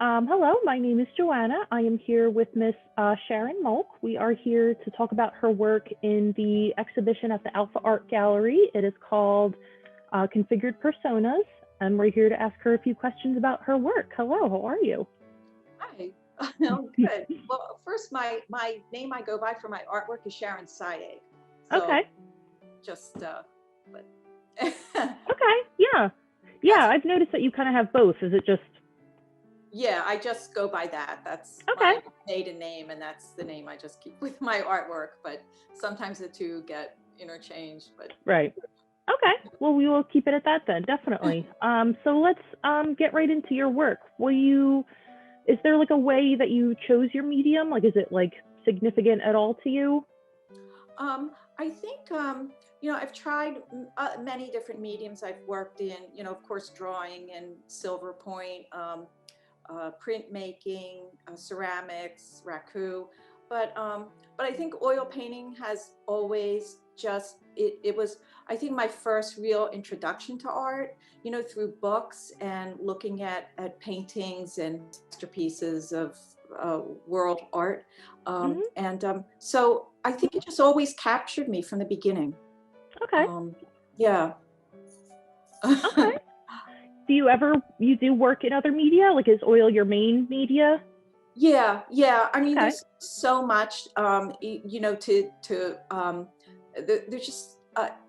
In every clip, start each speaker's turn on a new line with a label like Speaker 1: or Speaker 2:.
Speaker 1: Hello, my name is Joanna. I am here with Miss Sharon Mulk. We are here to talk about her work in the exhibition at the Alpha Art Gallery. It is called Configured Personas, and we're here to ask her a few questions about her work. Hello, how are you?
Speaker 2: Hi, I'm good. Well, first, my name I go by for my artwork is Sharon Sayegh. So
Speaker 1: Okay,
Speaker 2: just, but
Speaker 1: okay, yeah. Yeah,
Speaker 2: that's,
Speaker 1: I've noticed that you kind of have both. Is it just,
Speaker 2: yeah, I just go by that. That's
Speaker 1: okay,
Speaker 2: my maiden name, and that's the name I just keep with my artwork. But sometimes the two get interchanged. But
Speaker 1: right. Okay, well, we will keep it at that then, definitely. So let's get right into your work. Is there like a way that you chose your medium? Like, is it like significant at all to you?
Speaker 2: I think I've tried many different mediums. I've worked in, of course, drawing and silver point. Printmaking, ceramics, raku, but um, but I think oil painting has always just it was I think my first real introduction to art, through books and looking at paintings and masterpieces of world art,
Speaker 1: Hmm.
Speaker 2: so I think it just always captured me from the beginning.
Speaker 1: Okay,
Speaker 2: Um, yeah.
Speaker 1: okay. You do work in other media? Like, is oil your main media?
Speaker 2: Yeah. I mean,
Speaker 1: Okay.
Speaker 2: there's so much, there's just,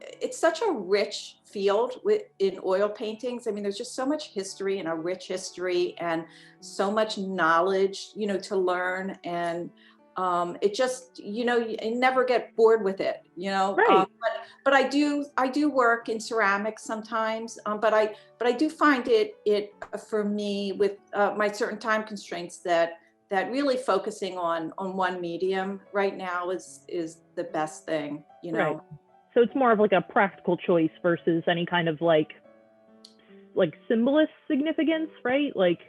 Speaker 2: it's such a rich field in oil paintings. I mean, there's just so much history and a rich history and so much knowledge, to learn. And it just, you never get bored with it,
Speaker 1: Right.
Speaker 2: but I do work in ceramics sometimes, but I do find it for me with my certain time constraints that really focusing on one medium right now is the best thing,
Speaker 1: Right. So it's more of like a practical choice versus any kind of like symbolist significance, right? Like,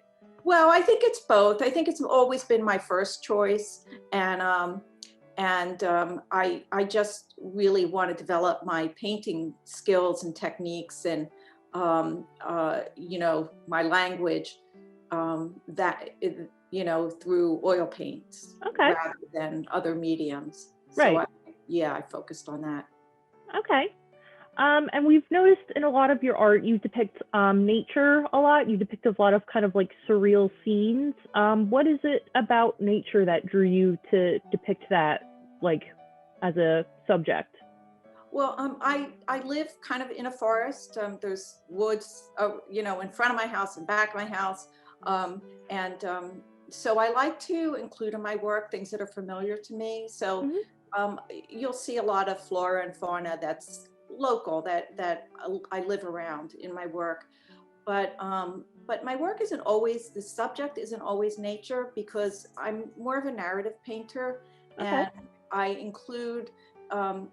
Speaker 2: Well, I think it's both. I think it's always been my first choice, and I just really want to develop my painting skills and techniques and my language, through oil paints
Speaker 1: okay.
Speaker 2: rather than other mediums. So
Speaker 1: Right.
Speaker 2: yeah, I focused on that.
Speaker 1: Okay. And we've noticed in a lot of your art, you depict nature a lot. You depict a lot of kind of like surreal scenes. What is it about nature that drew you to depict that, like, as a subject?
Speaker 2: Well, I live kind of in a forest. There's woods, in front of my house and back of my house, and so I like to include in my work things that are familiar to me. So
Speaker 1: Hmm.
Speaker 2: you'll see a lot of flora and fauna that's local that I live around in my work. But my work isn't always the subject isn't always nature because I'm more of a narrative painter,
Speaker 1: Okay.
Speaker 2: and I include um,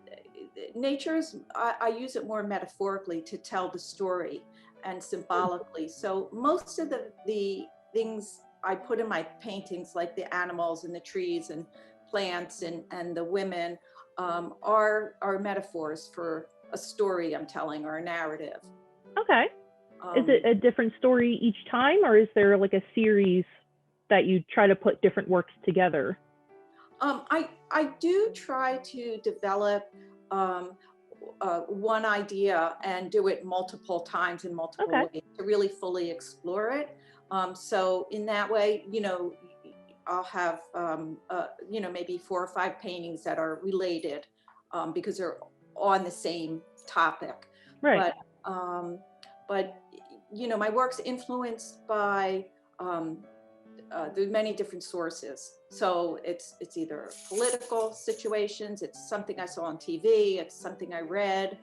Speaker 2: nature's. I use it more metaphorically to tell the story and
Speaker 1: Hmm.
Speaker 2: symbolically. So most of the things I put in my paintings, like the animals and the trees and plants and the women, are metaphors for a story I'm telling or a narrative.
Speaker 1: Okay. Is it
Speaker 2: Um,
Speaker 1: a different story each time, or is there like a series that you try to put different works together?
Speaker 2: I do try to develop um, one idea and do it multiple times in multiple
Speaker 1: Okay.
Speaker 2: ways to really fully explore it. So in that way, I'll have maybe 4 or 5 paintings that are related, because they're on the same topic.
Speaker 1: Right.
Speaker 2: But um, but my work's influenced by um, there are many different sources. So it's either political situations, it's something I saw on TV, it's something I read,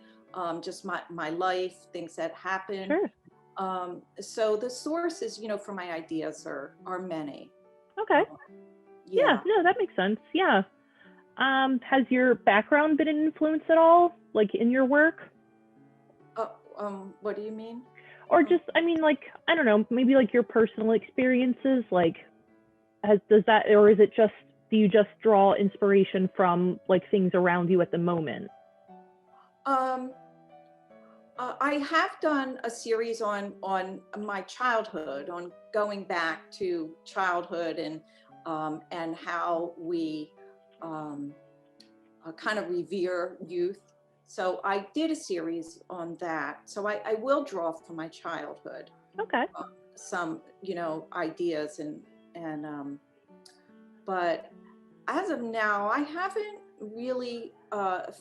Speaker 2: just my life, things that happen.
Speaker 1: Sure.
Speaker 2: So the sources, for my ideas are many.
Speaker 1: Okay.
Speaker 2: Um,
Speaker 1: Yeah.
Speaker 2: yeah.
Speaker 1: No, that makes sense. Yeah. Has your background been an influence at all, like in your work?
Speaker 2: What do you mean?
Speaker 1: Or just, I mean, like, I don't know, maybe like your personal experiences, like, does that, or is it just, do you just draw inspiration from like things around you at the moment?
Speaker 2: Um, I have done a series on my childhood, on going back to childhood and how we um, kind of revere youth. So I did a series on that. So I will draw from my childhood
Speaker 1: Okay.
Speaker 2: some, ideas and but as of now, I haven't really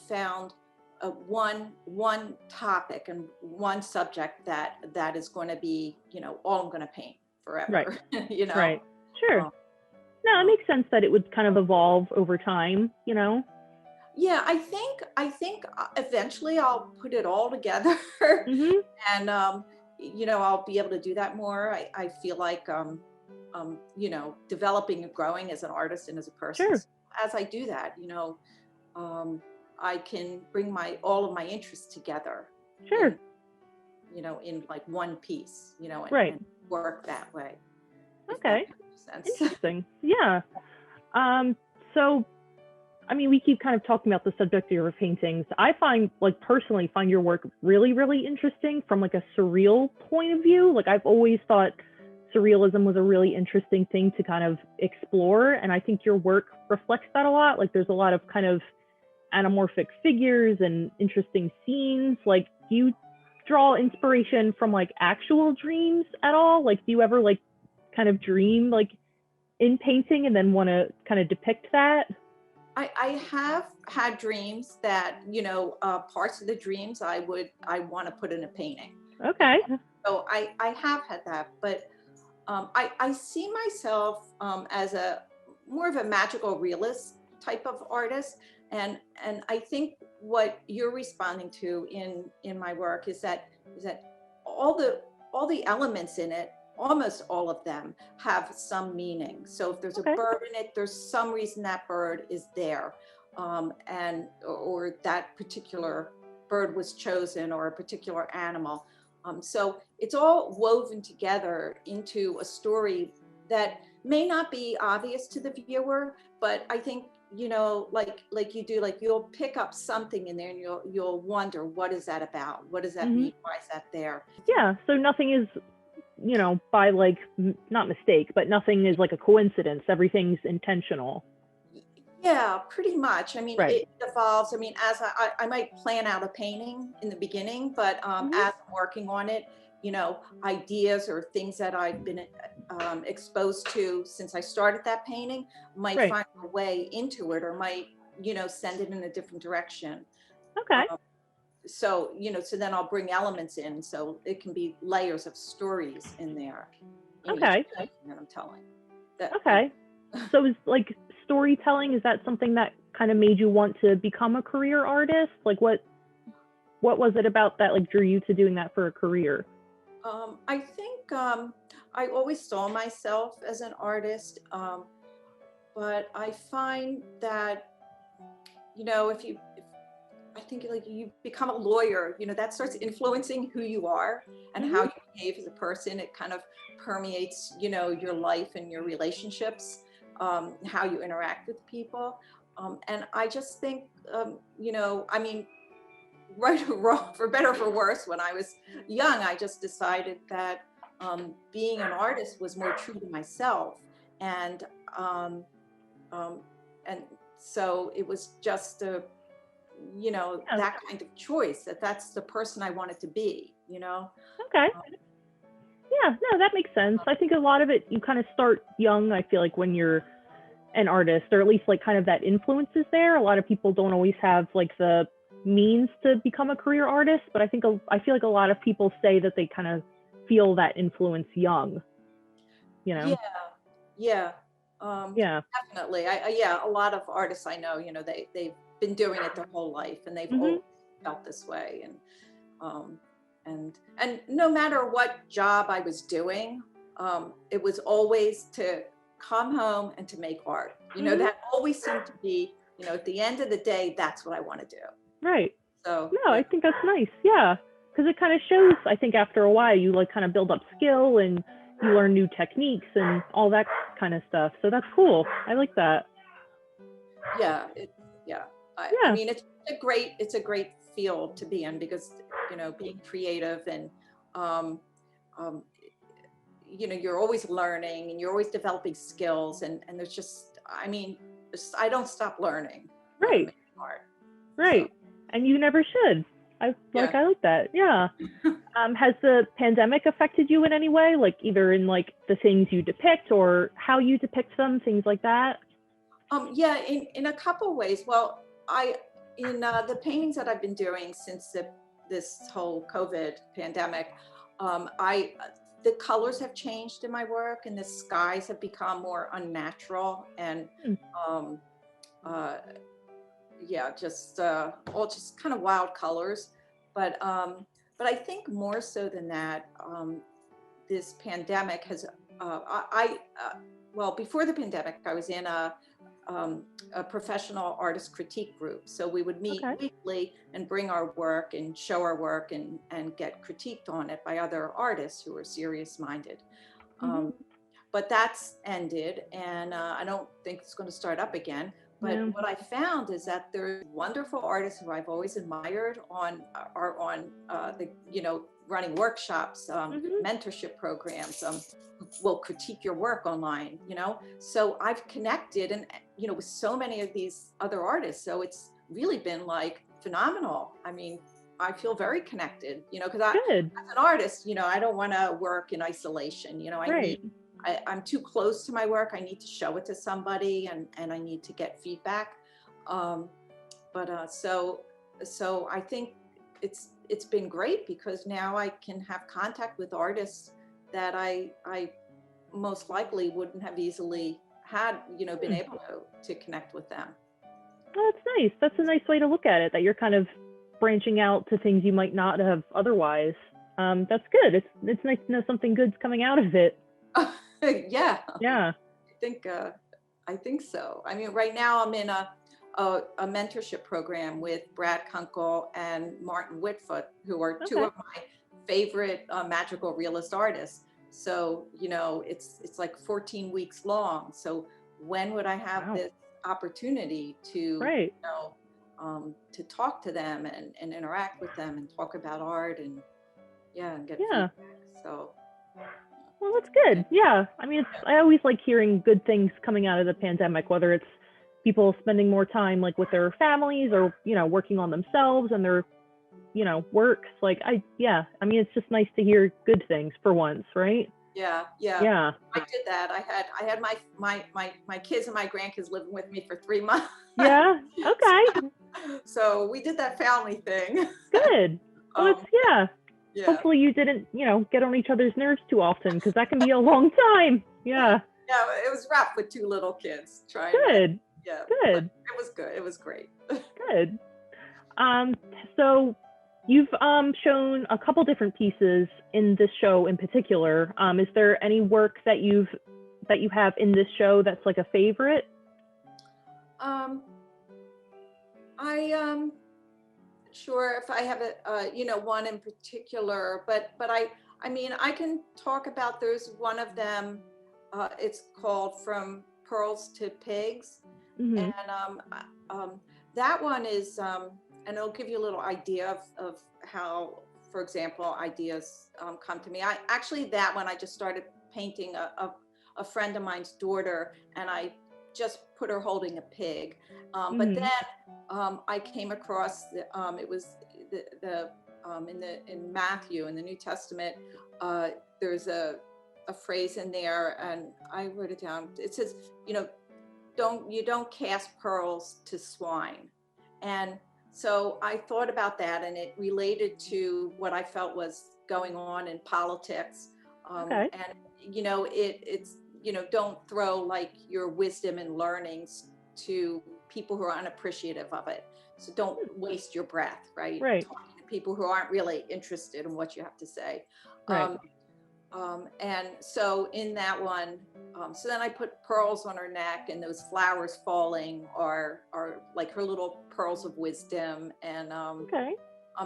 Speaker 2: found one topic and one subject that is going to be, all I'm going to paint
Speaker 1: Right.
Speaker 2: forever.
Speaker 1: Right. Sure.
Speaker 2: Um,
Speaker 1: No, it makes sense that it would kind of evolve over time,
Speaker 2: yeah, I think eventually I'll put it all together,
Speaker 1: Mm-hmm.
Speaker 2: and I'll be able to do that more. I feel like developing and growing as an artist and as a person.
Speaker 1: Sure.
Speaker 2: So as I do that, um, I can bring all of my interests together
Speaker 1: Sure.
Speaker 2: in, in like one piece,
Speaker 1: Right.
Speaker 2: and work that way, if that
Speaker 1: Okay.
Speaker 2: makes sense.
Speaker 1: Interesting. Yeah. So, I mean, we keep kind of talking about the subject of your paintings. I personally find your work really, really interesting from like a surreal point of view. Like I've always thought surrealism was a really interesting thing to kind of explore. And I think your work reflects that a lot. Like there's a lot of kind of anamorphic figures and interesting scenes. Like, do you draw inspiration from like actual dreams at all? Like, do you ever like kind of dream like in painting and then want to kind of depict that?
Speaker 2: I have had dreams that, parts of the dreams I want to put in a painting.
Speaker 1: Okay.
Speaker 2: So I have had that, but I see myself as a more of a magical realist type of artist, and I think what you're responding to in my work is that all the elements in it, almost all of them, have some meaning. So if there's a
Speaker 1: Okay.
Speaker 2: bird in it, there's some reason that bird is there, and or that particular bird was chosen, or a particular animal. So it's all woven together into a story that may not be obvious to the viewer, but I think, like you do, like you'll pick up something in there and you'll wonder, what is that about? What does that
Speaker 1: Hmm.
Speaker 2: mean? Why is that there?
Speaker 1: Yeah. So nothing is, by like, not mistake, but nothing is like a coincidence. Everything's intentional.
Speaker 2: Yeah, pretty much. I mean,
Speaker 1: Right.
Speaker 2: it evolves. I mean, as I might plan out a painting in the beginning, but
Speaker 1: Hmm.
Speaker 2: as I'm working on it, ideas or things that I've been exposed to since I started that painting might
Speaker 1: Right.
Speaker 2: find a way into it, or might, send it in a different direction.
Speaker 1: Okay.
Speaker 2: Um, so then I'll bring elements in, so it can be layers of stories in there in each
Speaker 1: Okay.
Speaker 2: painting that I'm telling. That,
Speaker 1: Okay. So is like storytelling, is that something that kind of made you want to become a career artist? Like what was it about that like drew you to doing that for a career?
Speaker 2: I think I always saw myself as an artist, but I find that, if I think like you become a lawyer, that starts influencing who you are and how
Speaker 1: Hmm.
Speaker 2: you behave as a person. It kind of permeates, your life and your relationships, how you interact with people. And I just think, I mean, right or wrong, for better or for worse, when I was young, I just decided that being an artist was more true to myself. And um, um, and so it was just
Speaker 1: Yeah.
Speaker 2: that kind of choice, that's the person I wanted to be.
Speaker 1: Okay. Yeah, no, that makes sense. I think a lot of it, you kind of start young. I feel like when you're an artist, or at least like kind of that influence is there. A lot of people don't always have like the means to become a career artist, but I feel like a lot of people say that they kind of feel that influence young, you
Speaker 2: Yeah,
Speaker 1: know?
Speaker 2: yeah,
Speaker 1: Yeah.
Speaker 2: definitely. Yeah, a lot of artists I know, they've been doing it their whole life, and they've
Speaker 1: Hmm.
Speaker 2: always felt this way. Um, and no matter what job I was doing, it was always to come home and to make art.
Speaker 1: Hmm.
Speaker 2: That always seemed to be, at the end of the day, that's what I want to do.
Speaker 1: Right.
Speaker 2: So
Speaker 1: No,
Speaker 2: yeah,
Speaker 1: I think that's nice. Yeah. Because it kind of shows, I think after a while, you like kind of build up skill and you learn new techniques and all that kind of stuff. So that's cool. I like that.
Speaker 2: yeah, yeah. I
Speaker 1: Yeah.
Speaker 2: mean, it's a great field to be in, because being creative and, um, um, you're always learning and you're always developing skills. And there's just, I mean, I don't stop learning when I'm
Speaker 1: Right.
Speaker 2: making art.
Speaker 1: Right.
Speaker 2: So,
Speaker 1: And you never should. I like that. Yeah. Has the pandemic affected you in any way? Like either in like the things you depict or how you depict them, things like that?
Speaker 2: Yeah, in a couple ways. Well, in the paintings that I've been doing since this whole COVID pandemic, the colors have changed in my work, and the skies have become more unnatural, and um, uh, yeah, just all just kind of wild colors. But I think more so than that, this pandemic has. Well, before the pandemic, I was in a professional artist critique group. So we would meet weekly and bring our work and show our work and get critiqued on it by other artists who are serious minded. But that's ended, and I don't think it's going to start up again. But what I found is that there's wonderful artists who I've always admired are on the running workshops, mentorship programs, will critique your work online. So I've connected and with so many of these other artists. So it's really been like phenomenal. I mean, I feel very connected. Because as an artist, I don't want to work in isolation. I'm too close to my work. I need to show it to somebody, and I need to get feedback. So I think it's been great because now I can have contact with artists that I most likely wouldn't have easily had, been able to connect with them.
Speaker 1: Oh, that's nice. That's a nice way to look at it, that you're kind of branching out to things you might not have otherwise. That's good. It's nice to know something good's coming out of it.
Speaker 2: Yeah.
Speaker 1: Yeah.
Speaker 2: I think so. I mean, right now I'm in a mentorship program with Brad Kunkel and Martin Whitfoot, who are two of my favorite magical realist artists. So, it's like 14 weeks long. So when would I have this opportunity to, to talk to them and interact with them and talk about art and get feedback. So.
Speaker 1: Well, that's good. Yeah. I mean, I always like hearing good things coming out of the pandemic, whether it's people spending more time like with their families or, working on themselves and their, works. Like, I mean, it's just nice to hear good things for once, right?
Speaker 2: Yeah. I did that. I had my kids and my grandkids living with me for 3 months.
Speaker 1: Yeah. Okay.
Speaker 2: So we did that family thing.
Speaker 1: Good. Well, yeah. Hopefully you didn't, get on each other's nerves too often, because that can be a long time. Yeah.
Speaker 2: Yeah, it was rough with 2 little kids trying.
Speaker 1: Good. Good.
Speaker 2: It was good. It was great.
Speaker 1: Good. So you've shown a couple different pieces in this show in particular. Is there any work that you have in this show that's like a favorite?
Speaker 2: Sure, if I have one in particular, but I mean, I can talk about, there's one of them, it's called From Pearls to Pigs. And that one is, and it'll give you a little idea of how, for example, ideas come to me. That one, I just started painting a friend of mine's daughter, and I just put her holding a pig. But then I came across it was in Matthew, in the New Testament, there's a phrase in there, and I wrote it down. It says, don't cast pearls to swine. And so I thought about that, and it related to what I felt was going on in politics. And it's don't throw like your wisdom and learnings to people who are unappreciative of it. So don't waste your breath, right? Talking to people who aren't really interested in what you have to say. And so in that one, so then I put pearls on her neck, and those flowers falling are like her little pearls of wisdom. And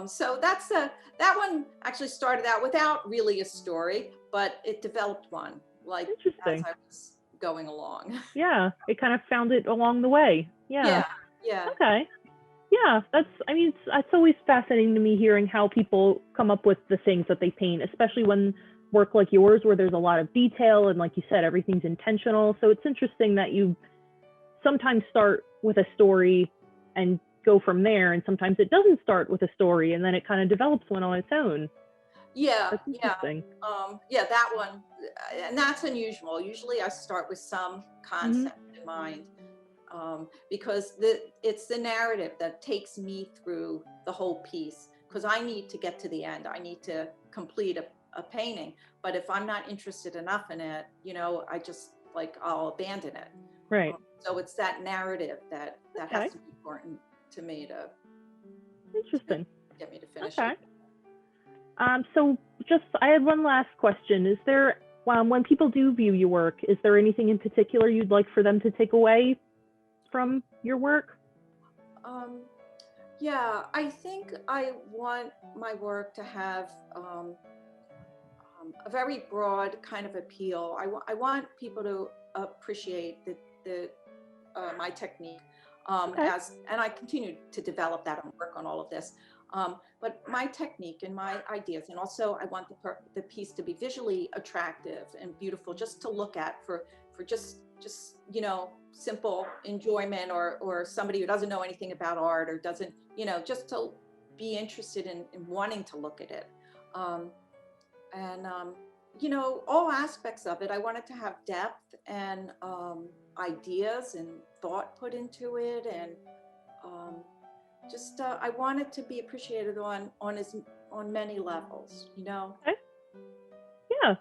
Speaker 2: so that one actually started out without really a story, but it developed one, like as I was going along.
Speaker 1: Yeah, it kind of found it along the way. Yeah.
Speaker 2: Yeah.
Speaker 1: Okay. Yeah, I mean, it's always fascinating to me hearing how people come up with the things that they paint, especially when work like yours, where there's a lot of detail and, like you said, everything's intentional. So it's interesting that you sometimes start with a story and go from there, and sometimes it doesn't start with a story and then it kind of develops one on its own.
Speaker 2: Yeah,
Speaker 1: That's
Speaker 2: yeah.
Speaker 1: interesting.
Speaker 2: Yeah, that one, and that's unusual. Usually I start with some
Speaker 1: Hmm.
Speaker 2: concept in mind, because it's the narrative that takes me through the whole piece, because I need to get to the end. I need to complete a painting. But if I'm not interested enough in it, I just like, I'll abandon it.
Speaker 1: Right.
Speaker 2: So it's that narrative that has
Speaker 1: Okay.
Speaker 2: to be important to me to
Speaker 1: Interesting.
Speaker 2: get me to finish
Speaker 1: Okay.
Speaker 2: it.
Speaker 1: So just, I had one last question. Is there, when people do view your work, is there anything in particular you'd like for them to take away from your work?
Speaker 2: Um, yeah, I think I want my work to have a very broad kind of appeal. I want people to appreciate my technique,
Speaker 1: Okay.
Speaker 2: and I continue to develop that and work on all of this. But my technique and my ideas, and also I want the piece to be visually attractive and beautiful, just to look at for just simple enjoyment, or somebody who doesn't know anything about art, or doesn't, just to be interested in wanting to look at it. Um, and all aspects of it. I wanted to have depth and ideas and thought put into it, and um, just I want it to be appreciated on many levels.
Speaker 1: Okay. Yeah.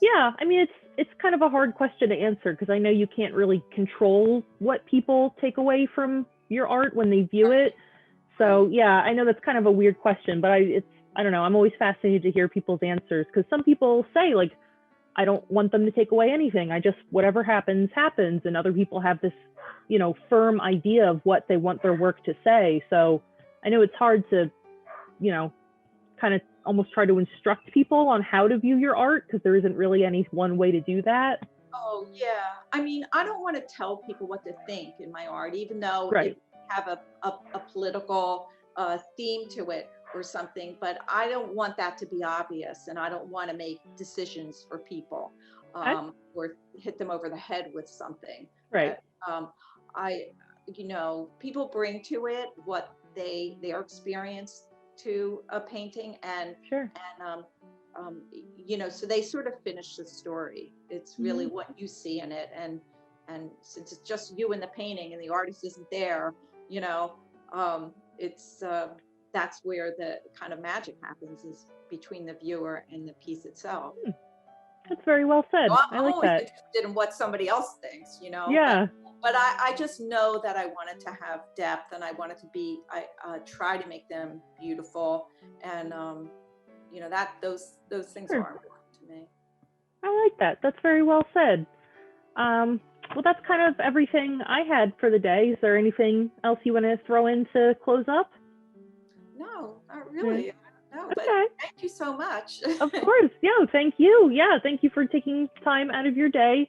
Speaker 1: Yeah. I mean, it's kind of a hard question to answer because I know you can't really control what people take away from your art when they view it. So yeah, I know that's kind of a weird question, but I don't know. I'm always fascinated to hear people's answers because some people say, like, I don't want them to take away anything. I just, whatever happens, happens. And other people have this, firm idea of what they want their work to say. So I know it's hard to, kind of almost try to instruct people on how to view your art because there isn't really any one way to do that.
Speaker 2: Oh, yeah. I mean, I don't want to tell people what to think in my art, even though
Speaker 1: Right.
Speaker 2: it have a political theme to it or something, but I don't want that to be obvious, and I don't want to make decisions for people,
Speaker 1: Okay.
Speaker 2: or hit them over the head with something
Speaker 1: Right.
Speaker 2: that I, people bring to it what their experience to a painting,
Speaker 1: Sure.
Speaker 2: and so they sort of finish the story. It's really
Speaker 1: Mhm.
Speaker 2: what you see in it, and since it's just you and the painting and the artist isn't there, it's that's where the kind of magic happens, is between the viewer and the piece itself.
Speaker 1: Hmm. That's very well
Speaker 2: So
Speaker 1: said. I
Speaker 2: I'm
Speaker 1: like
Speaker 2: always
Speaker 1: that.
Speaker 2: interested in what somebody else thinks, but
Speaker 1: Yeah.
Speaker 2: I just know that I wanted to have depth, and I wanted to be, I try to make them beautiful, and that those things
Speaker 1: Sure.
Speaker 2: are important to me.
Speaker 1: I like that. That's very well said. Well, that's kind of everything I had for the day. Is there anything else you want to throw in to close up?
Speaker 2: No, not
Speaker 1: Yeah.
Speaker 2: really. No, but
Speaker 1: Okay.
Speaker 2: thank you so much.
Speaker 1: Of course. Yeah. Thank you. Yeah. Thank you for taking time out of your day.